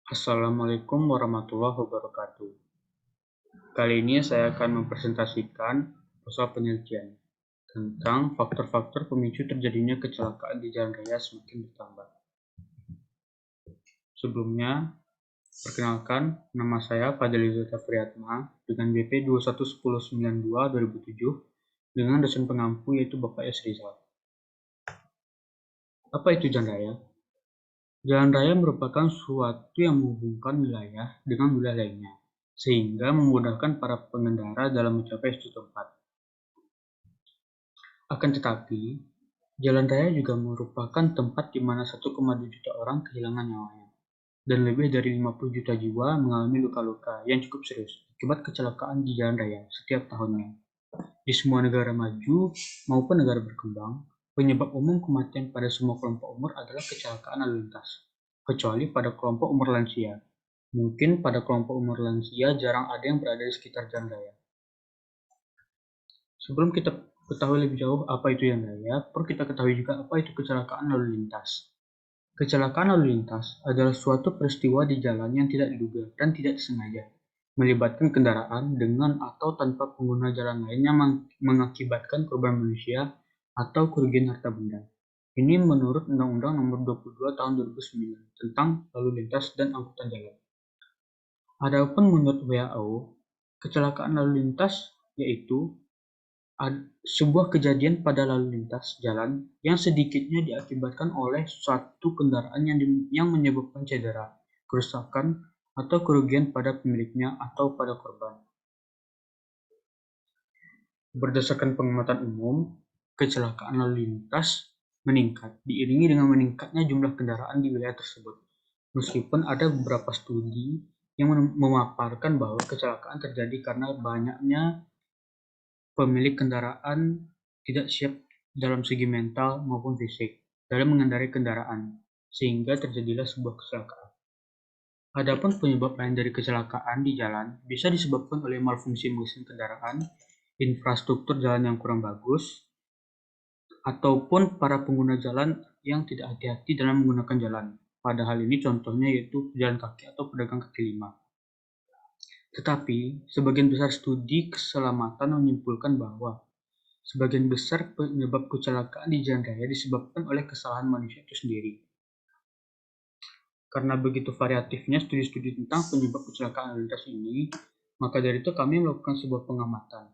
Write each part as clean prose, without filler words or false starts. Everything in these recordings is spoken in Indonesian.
Assalamualaikum warahmatullahi wabarakatuh. Kali ini saya akan mempresentasikan proposal penelitian tentang faktor-faktor pemicu terjadinya kecelakaan di jalan raya semakin bertambah. Sebelumnya, perkenalkan, nama saya Fadlizata Priyatma dengan BP 211092-2007 dengan dosen pengampu yaitu Bapak S. Rizal. Apa itu jalan raya? Jalan raya merupakan suatu yang menghubungkan wilayah dengan wilayah lainnya, sehingga memudahkan para pengendara dalam mencapai suatu tempat. Akan tetapi, jalan raya juga merupakan tempat di mana 1,2 juta orang kehilangan nyawanya, dan lebih dari 50 juta jiwa mengalami luka-luka yang cukup serius akibat kecelakaan di jalan raya setiap tahunnya. Di semua negara maju maupun negara berkembang, penyebab umum kematian pada semua kelompok umur adalah kecelakaan lalu lintas, kecuali pada kelompok umur lansia. Mungkin pada kelompok umur lansia jarang ada yang berada di sekitar jalan raya. Sebelum kita ketahui lebih jauh apa itu jalan raya, perlu kita ketahui juga apa itu kecelakaan lalu lintas. Kecelakaan lalu lintas adalah suatu peristiwa di jalan yang tidak diduga dan tidak disengaja, melibatkan kendaraan dengan atau tanpa pengguna jalan lain yang mengakibatkan korban manusia atau kerugian harta benda. Ini menurut Undang-Undang Nomor 22 Tahun 2009 tentang Lalu Lintas dan Angkutan Jalan. Adapun menurut WHO, kecelakaan lalu lintas yaitu sebuah kejadian pada lalu lintas jalan yang sedikitnya diakibatkan oleh suatu kendaraan yang menyebabkan cedera, kerusakan, atau kerugian pada pemiliknya atau pada korban. Berdasarkan pengamatan umum, kecelakaan lalu lintas meningkat diiringi dengan meningkatnya jumlah kendaraan di wilayah tersebut. Meskipun ada beberapa studi yang memaparkan bahwa kecelakaan terjadi karena banyaknya pemilik kendaraan tidak siap dalam segi mental maupun fisik dalam mengendarai kendaraan, sehingga terjadilah sebuah kecelakaan. Adapun penyebab lain dari kecelakaan di jalan bisa disebabkan oleh malfungsi mesin kendaraan, infrastruktur jalan yang kurang bagus, ataupun para pengguna jalan yang tidak hati-hati dalam menggunakan jalan. Pada hal ini contohnya yaitu pejalan kaki atau pedagang kaki lima. Tetapi, sebagian besar studi keselamatan menyimpulkan bahwa sebagian besar penyebab kecelakaan di jalan raya disebabkan oleh kesalahan manusia itu sendiri. Karena begitu variatifnya studi-studi tentang penyebab kecelakaan lalu lintas ini, maka dari itu kami melakukan sebuah pengamatan.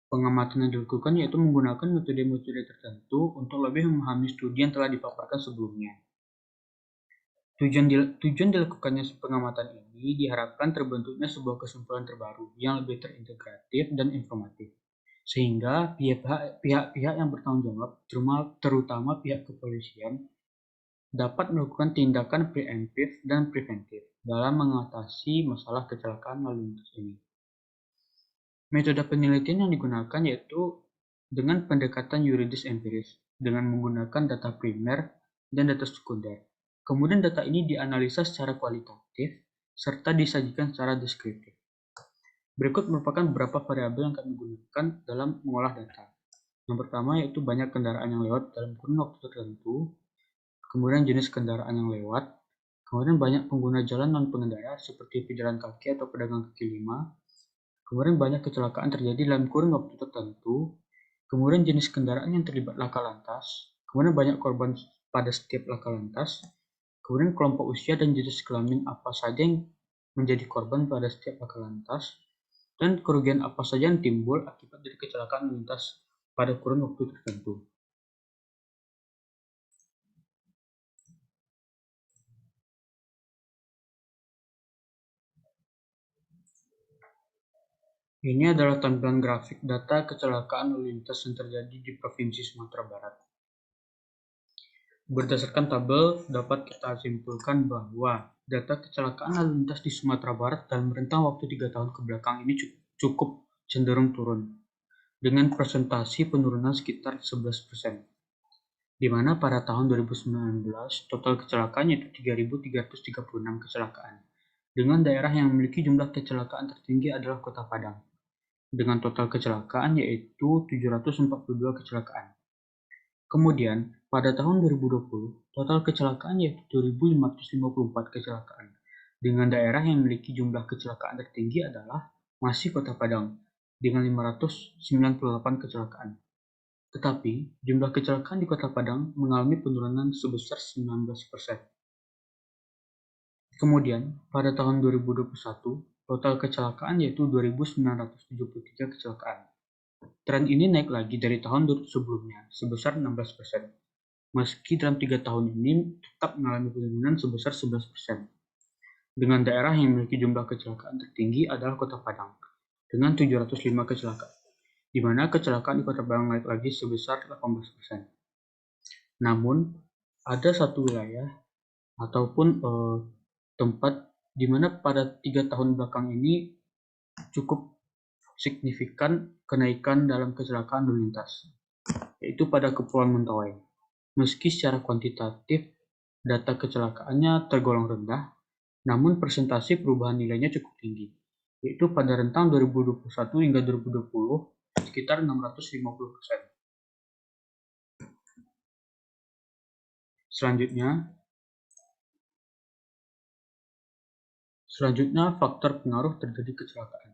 Pengamatan yang dilakukan yaitu menggunakan metode-metode tertentu untuk lebih memahami studi yang telah dipaparkan sebelumnya. Tujuan dilakukannya pengamatan ini diharapkan terbentuknya sebuah kesimpulan terbaru yang lebih terintegratif dan informatif, sehingga pihak-pihak yang bertanggung jawab, terutama pihak kepolisian, dapat melakukan tindakan preemptif dan preventif dalam mengatasi masalah kecelakaan lalu lintas ini. Metode penelitian yang digunakan yaitu dengan pendekatan yuridis empiris, dengan menggunakan data primer dan data sekunder. Kemudian data ini dianalisa secara kualitatif, serta disajikan secara deskriptif. Berikut merupakan beberapa variabel yang kami gunakan dalam mengolah data. Yang pertama yaitu banyak kendaraan yang lewat dalam kurun waktu tertentu, kemudian jenis kendaraan yang lewat, kemudian banyak pengguna jalan non-pengendara seperti pejalan kaki atau pedagang kaki lima, kemudian banyak kecelakaan terjadi dalam kurun waktu tertentu, kemudian jenis kendaraan yang terlibat laka lantas, kemudian banyak korban pada setiap laka lantas, kemudian kelompok usia dan jenis kelamin apa saja yang menjadi korban pada setiap laka lantas, dan kerugian apa saja yang timbul akibat dari kecelakaan lintas pada kurun waktu tertentu. Ini adalah tampilan grafik data kecelakaan lalu lintas yang terjadi di Provinsi Sumatera Barat. Berdasarkan tabel, dapat kita simpulkan bahwa data kecelakaan lalu lintas di Sumatera Barat dalam rentang waktu 3 tahun ke belakang ini cukup cenderung turun, dengan presentasi penurunan sekitar 11%, di mana pada tahun 2019 total kecelakaan yaitu 3.336 kecelakaan, dengan daerah yang memiliki jumlah kecelakaan tertinggi adalah Kota Padang, dengan total kecelakaan yaitu 742 kecelakaan. Kemudian, pada tahun 2020, total kecelakaan yaitu 2.554 kecelakaan, dengan daerah yang memiliki jumlah kecelakaan tertinggi adalah masih Kota Padang dengan 598 kecelakaan. Tetapi, jumlah kecelakaan di Kota Padang mengalami penurunan sebesar 19%. Kemudian, pada tahun 2021, total kecelakaan yaitu 2.973 kecelakaan. Tren ini naik lagi dari tahun sebelumnya, sebesar 16%. Meski dalam 3 tahun ini tetap mengalami penurunan sebesar 11%. Dengan daerah yang memiliki jumlah kecelakaan tertinggi adalah Kota Padang, dengan 705 kecelakaan, di mana kecelakaan di Kota Padang naik lagi sebesar 18%. Namun, ada satu wilayah ataupun tempat di mana pada 3 tahun belakang ini cukup signifikan kenaikan dalam kecelakaan lalu lintas, yaitu pada Kepulauan Mentawai. Meski secara kuantitatif data kecelakaannya tergolong rendah, namun persentase perubahan nilainya cukup tinggi, yaitu pada rentang 2021 hingga 2020 sekitar 650%. Selanjutnya, faktor pengaruh terjadi kecelakaan.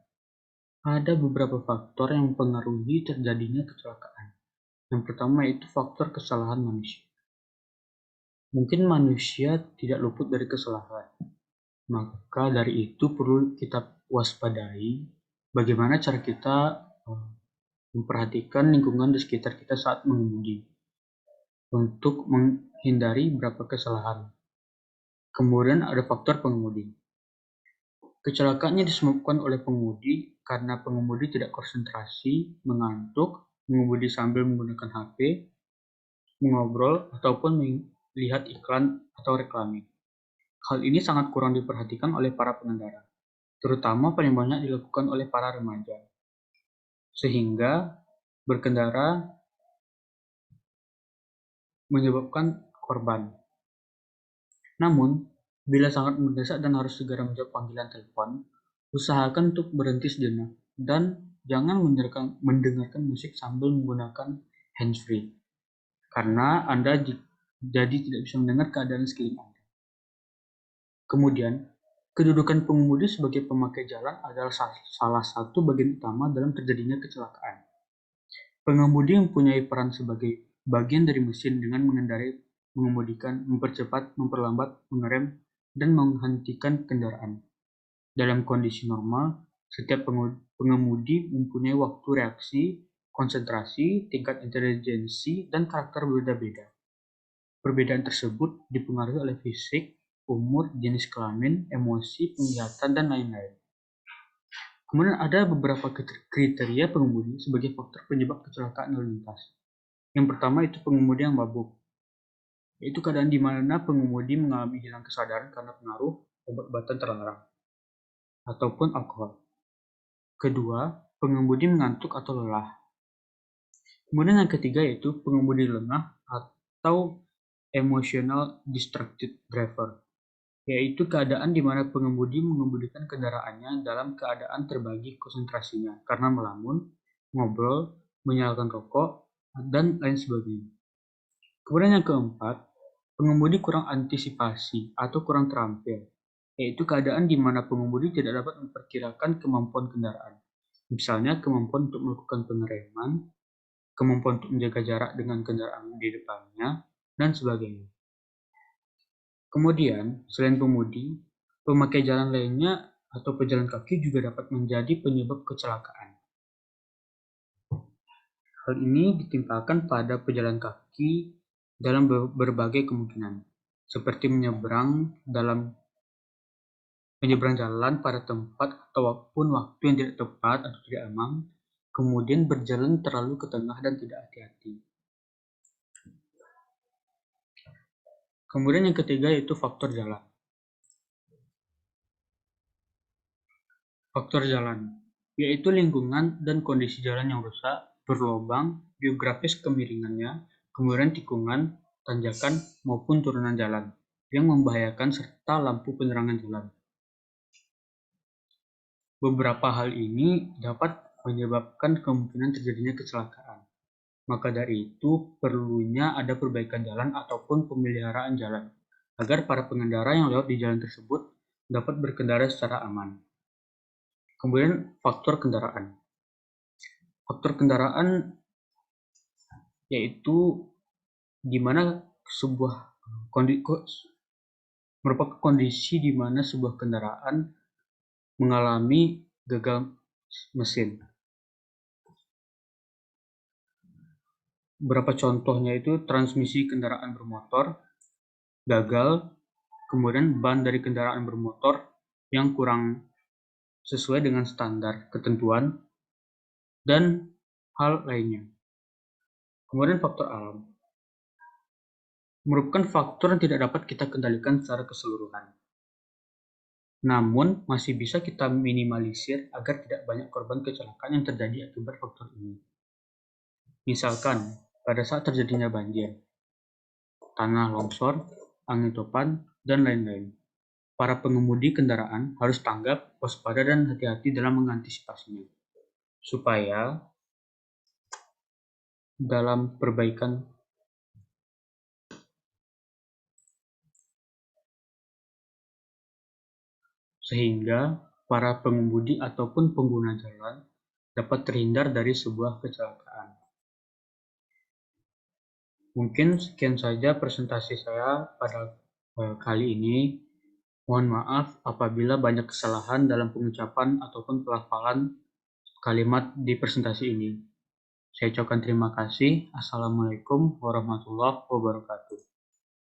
Ada beberapa faktor yang mempengaruhi terjadinya kecelakaan. Yang pertama yaitu faktor kesalahan manusia. Mungkin manusia tidak luput dari kesalahan, maka dari itu perlu kita waspadai bagaimana cara kita memperhatikan lingkungan di sekitar kita saat mengemudi untuk menghindari beberapa kesalahan. Kemudian ada faktor pengemudi. Kecelakaannya disebabkan oleh pengemudi karena pengemudi tidak konsentrasi, mengantuk, mengemudi sambil menggunakan HP, mengobrol, ataupun melihat iklan atau reklame. Hal ini sangat kurang diperhatikan oleh para pengendara, terutama paling banyak dilakukan oleh para remaja, sehingga berkendara menyebabkan korban. Namun, bila sangat mendesak dan harus segera menjawab panggilan telepon, usahakan untuk berhenti sejenak dan jangan mendengarkan musik sambil menggunakan handsfree, karena Anda jadi tidak bisa mendengar keadaan sekeliling Anda. Kemudian, kedudukan pengemudi sebagai pemakai jalan adalah salah satu bagian utama dalam terjadinya kecelakaan. Pengemudi mempunyai peran sebagai bagian dari mesin dengan mengendarai, mengemudikan, mempercepat, memperlambat, mengerem, dan menghentikan kendaraan. Dalam kondisi normal, setiap pengemudi mempunyai waktu reaksi, konsentrasi, tingkat intelijensi, dan karakter berbeda-beda. Perbedaan tersebut dipengaruhi oleh fisik, umur, jenis kelamin, emosi, penglihatan, dan lain-lain. Kemudian ada beberapa kriteria pengemudi sebagai faktor penyebab kecelakaan lalu lintas. Yang pertama itu pengemudi yang mabuk, yaitu keadaan di mana pengemudi mengalami hilang kesadaran karena pengaruh obat-obatan terlarang ataupun alkohol. Kedua, pengemudi mengantuk atau lelah. Kemudian yang ketiga yaitu pengemudi lengah atau emotional distracted driver, yaitu keadaan di mana pengemudi mengemudikan kendaraannya dalam keadaan terbagi konsentrasinya karena melamun, ngobrol, menyalakan rokok, dan lain sebagainya. Kemudian yang keempat, pengemudi kurang antisipasi atau kurang terampil, yaitu keadaan di mana pengemudi tidak dapat memperkirakan kemampuan kendaraan. Misalnya kemampuan untuk melakukan pengereman, kemampuan untuk menjaga jarak dengan kendaraan di depannya, dan sebagainya. Kemudian, selain pengemudi, pemakai jalan lainnya atau pejalan kaki juga dapat menjadi penyebab kecelakaan. Hal ini ditimpalkan pada pejalan kaki dalam berbagai kemungkinan, seperti menyeberang jalan pada tempat ataupun waktu yang tidak tepat atau tidak aman, kemudian berjalan terlalu ke tengah dan tidak hati-hati. Kemudian yang ketiga yaitu faktor jalan. Faktor jalan, yaitu lingkungan dan kondisi jalan yang rusak, berlubang, geografis kemiringannya, kemudian tikungan, tanjakan, maupun turunan jalan, yang membahayakan serta lampu penerangan jalan. Beberapa hal ini dapat menyebabkan kemungkinan terjadinya kecelakaan. Maka dari itu, perlunya ada perbaikan jalan ataupun pemeliharaan jalan, agar para pengendara yang lewat di jalan tersebut dapat berkendara secara aman. Kemudian faktor kendaraan. Faktor kendaraan yaitu di mana merupakan kondisi di mana sebuah kendaraan mengalami gagal mesin. Beberapa contohnya itu transmisi kendaraan bermotor gagal, kemudian ban dari kendaraan bermotor yang kurang sesuai dengan standar ketentuan, dan hal lainnya. Kemudian faktor alam merupakan faktor yang tidak dapat kita kendalikan secara keseluruhan. Namun, masih bisa kita minimalisir agar tidak banyak korban kecelakaan yang terjadi akibat faktor ini. Misalkan, pada saat terjadinya banjir, tanah longsor, angin topan, dan lain-lain. Para pengemudi kendaraan harus tanggap, waspada, dan hati-hati dalam mengantisipasinya. Supaya dalam perbaikan sehingga para pengemudi ataupun pengguna jalan dapat terhindar dari sebuah kecelakaan. Mungkin sekian saja presentasi saya pada kali ini. Mohon maaf apabila banyak kesalahan dalam pengucapan ataupun pelafalan kalimat di presentasi ini. Saya ucapkan terima kasih. Assalamualaikum warahmatullahi wabarakatuh.